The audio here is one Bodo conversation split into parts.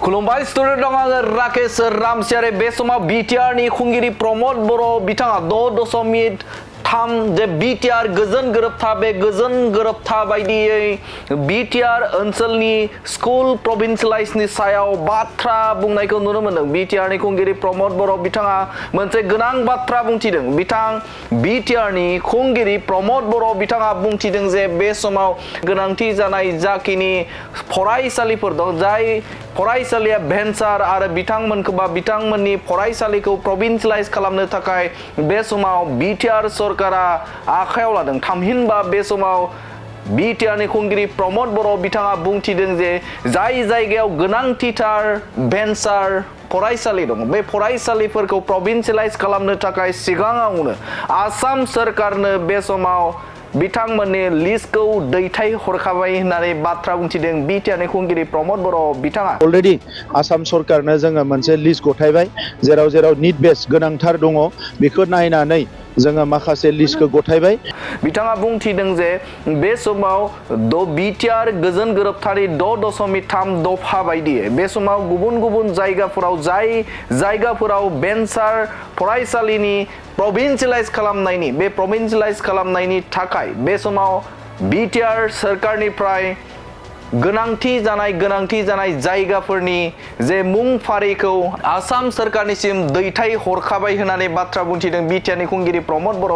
खुलुमबाय स्टुडिअ दं आङो राकेश रामसियारि बे समाव बिटिआरनि खुंगिरि प्रमद बर' बिथाङा 6.3 जे बिटिआर गोजोन गोरोबथा बे गोजोन गोरोबथा बायदियै बिटिआर ओनसोलनि स्कुल प्रभिन्सियलाइजनि सायाव बाथ्रा बुंनायखौ नुनो मोन्दों। बिटिआरनि खुंगिरि प्रमद बर' बिथाङा मोनसे गोनां बाथ्रा बुंथिदों। बिटिआरनि खुंगिरि प्रमद बर' बिथाङा बुंथिदों जे बे समाव गोनांथि जानाय जाखिनि फरायसालिफोर दं, जाय फरायसालिया भेन्सार आरो बिथांमोननि फरायसालिखौ प्रभिन्सियलाइज खालामनो थाखाय बे समाव बिटिआर सरकारा आखायाव लादों। थामहिनबा बे समाव बिटिआरनि खुंगिरि प्रमद बर' बिथाङा बुंथिदों जे जाय जायगायाव गोनांथिथार भेन्सार फरायसालि दं, बे फरायसालिफोरखौ प्रभिन्सियलाइज खालामनो थाखाय सिगाङावनो आसाम सरकारनो बे समाव बिथांमोननि लिस्टखौ दैथाय हरखाबाय होननानै बाथ्रा बुंथिदों बिटिआरनि खुंगिरि प्रमद बर' बिथाङा। अलरेडी आसाम सरकारनो जोङो मोनसे लिस्ट गथायबाय, जेराव निड बेस गोनांथार दङ बेखौ नायनानै जोङो माखासे लिस्टखौ गथायबाय। बिथाङा बुंथिदों जे बे समाव बिटिआर गोजोन गोरोबथानि 6.3 दफा बायदियै बे समाव गुबुन गुबुन जायगाफोराव जाय जायगाफोराव भेन्सार फरायसालिनि प्रभिन्सियलाइज खालामनायनि थाखाय बे समाव बिटिआर सरकारनिफ्राय गोनांथि जानाय जायगाफोरनि जे मुं फारिखौ आसाम सरकारनिसिम दैथाय हरखाबाय होननानै बाथ्रा बुंथिदों बिटिआरनि खुंगिरि प्रमद बर'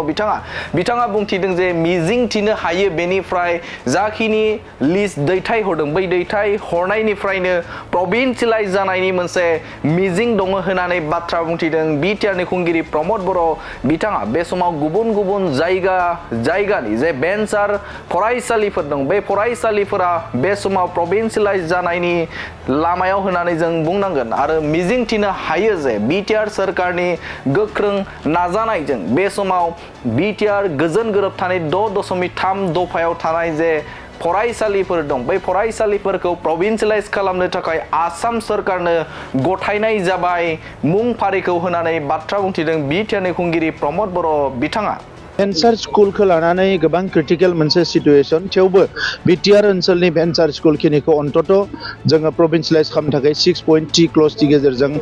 बिथाङा बुंथिदों जे मिजिंथिनो हायो बेनिफ्राय जाखिनि लिस्ट दैथाय हरदों बै दैथाय हरनायनिफ्रायनो प्रभिन्सियलाइज जानायनि मोनसे मिजिं दङ होननानै बाथ्रा बुंथिदों बिटिआरनि खुंगिरि प्रमद बर' बिथाङा। बे समाव गुबुन गुबुन जायगानि जे भेन्सार फरायसालिफोर दं, बे फरायसालिफोरा बे समाव प्रभिन्सियलाइज जानायनि लामायाव होननानै जों बुंनांगोन आरो मिजिंथिनो हायो जे बिटिआर सरकारनि गोख्रों नाजानायजों बे समाव बिटिआर गोजोन गोरोबथानि 6.3 दफायाव थानाय जे फरायसालिफोर दं, बै फरायसालिफोरखौ प्रभिन्सियलाइज खालामनो थाखाय आसाम सरकारनो गथायनाय जाबाय मुं फारिखौ होननानै बाथ्रा बुंथिदों बिटिआरनि खुंगिरि प्रमद बर' बिथाङा। भेन्सार स्कुलखौ लानानै गोबां क्रिटिकेल मोनसे सिटुएसन, थेवबो बिटिआर ओनसोलनि भेन्सार स्कुलखिनिखौ अन्तत जोङो प्रभिन्सियलाइज खालामनो थाखाय 6.3 क्लजनि गेजेरजों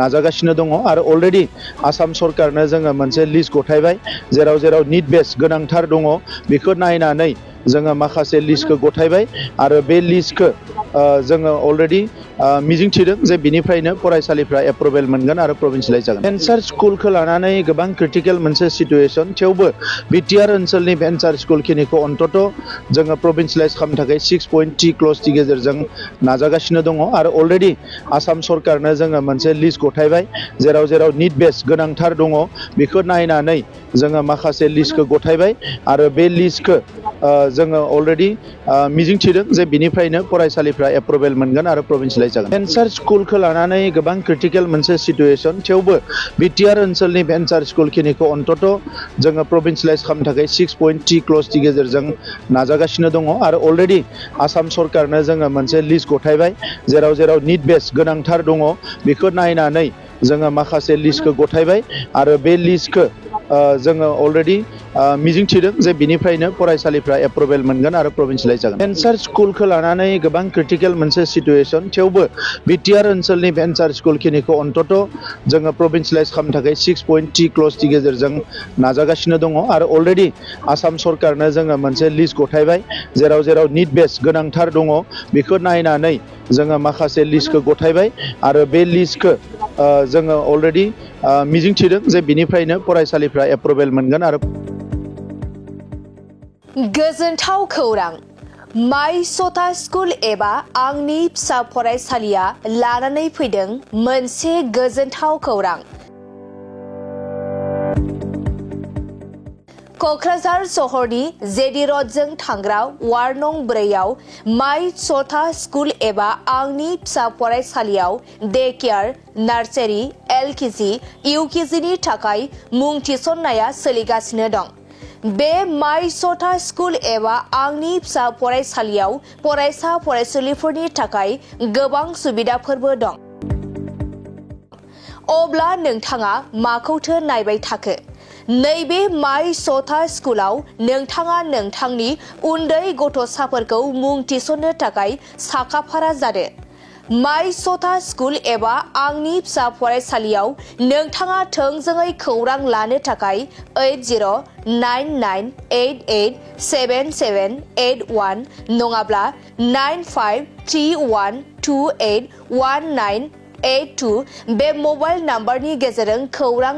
नाजागासिनो दङ आरो अलरेडी आसाम सरकारनो जोङो मोनसे लिस्ट गथायबाय, जेराव निड बेस गोनांथार दङ बेखौ नायनानै जोङो माखासे लिस्टखौ गथायबाय आरो बे लिस्टखौ जोङो अलरेडी मिजिंथिदों जे बिनिफ्रायनो फरायसालिफ्रा एप्रुभेल मोनगोन आरो प्रभिन्सियलाइज जागोन। भेन्सार स्कुलखौ लानानै गोबां क्रिटिकेल मोनसे सिटुएसन, थेवबो बिटिआर ओनसोलनि भेन्सार स्कुलखिनिखौ अन्तत जोङो प्रभिन्सियलाइज खालामनो थाखाय 6.3 क्लजनि गेजेरजों नाजागासिनो दङ आरो अलरेडी आसाम सरकारनो जोङो मोनसे लिस्ट गथायबाय, जेराव निड बेस गोनांथार दङ बेखौ नायनानै जोङो माखासे लिस्टखौ गथायबाय आरो बे लिस्टखौ जोङो अलरेडी मिजिंथिदों जे बिनिफ्रायनो फरायसालिफ्रा एप्रुभेल मोनगोन आरो प्रभिन्सियलाइज जागोन। भेन्सार स्कुलखौ लानानै गोबां क्रिटिकेल मोनसे सिटुएसन, थेवबो बिटिआर ओनसोलनि भेन्सार स्कुलखिनिखौ अन्तत जोङो प्रभिन्सियलाइज खालामनो थाखाय 6.3 क्लजनि गेजेरजों नाजागासिनो दङ आरो अलरेडी आसाम सरकारनो जोङो मोनसे लिस्ट गथायबाय, जेराव निड बेस गोनांथार दङ बेखौ नायनानै जोङो माखासे लिस्टखौ गथायबाय आरो बे लिस्टखौ जोङो अलरेडी मिजिंथिदों जे बिनिफ्रायनो फरायसालिफ्रा एप्रुभेल मोनगोन आरो प्रभिन्सियलाइज जागोन। भेन्सार स्कुलखौ लानानै गोबां क्रिटिकेल मोनसे सिटुएसन, थेवबो बिटिआर ओनसोलनि भेन्सार स्कुलखिनिखौ अन्तत जोङो प्रभिन्सियलाइज खालामनो थाखाय 6.3 क्लजनि गेजेरजों नाजागासिनो दङ आरो अलरेडी आसाम सरकारनो जोङो मोनसे लिस्ट गथायबाय, जेराव निड बेस गोनांथार दङ बेखौ नायनानै जोङो माखासे लिस्टखौ गथायबाय आरो बे लिस्टखौ जोङो अलरेडी मिजिंथिदों जे बिनिफ्रायनो फरायसालिफ्रा एप्रुभेल मोनगोन आरो गोजोनथाव खौरां, माइ सथा स्कुल एबा आंनि फिसा फरायसालिया लानानै फैदों मोनसे गोजोनथाव खौरां। क'क्राझार सहरनि जेडि रडजों थांग्रा वार्ड नं 4आव माइ सथा स्कुल एबा आंनि फिसा फरायसालियाव डे केयार, नार्सारि, एलकेजि, इउकेजिनि थाखाय मुं थिसननाया सोलिगासिनो दं। बे माइ सथा स्कुल एबा आंनि फिसा फरायसालियाव फरायसा फरायसुलिफोरनि थाखाय गोबां सुबिदाफोरबो दं। अब्ला नोंथाङा माखौथो नायबाय थाखो? नैबे माइ सथा स्कुलाव नोंथाङा नोंथांनि उन्दै गथ'साफोरखौ मुं थिसननो थाखाय साखाफारा जादो। माइ सथा स्कुल एबा आंनि फिसा फरायसालियाव नोंथाङा थोंजोङै खौरां लानो थाखाय 8099887781 नङाब्ला 9531281982 बे मबाइल नाम्बारनि गेजेरजों खौरां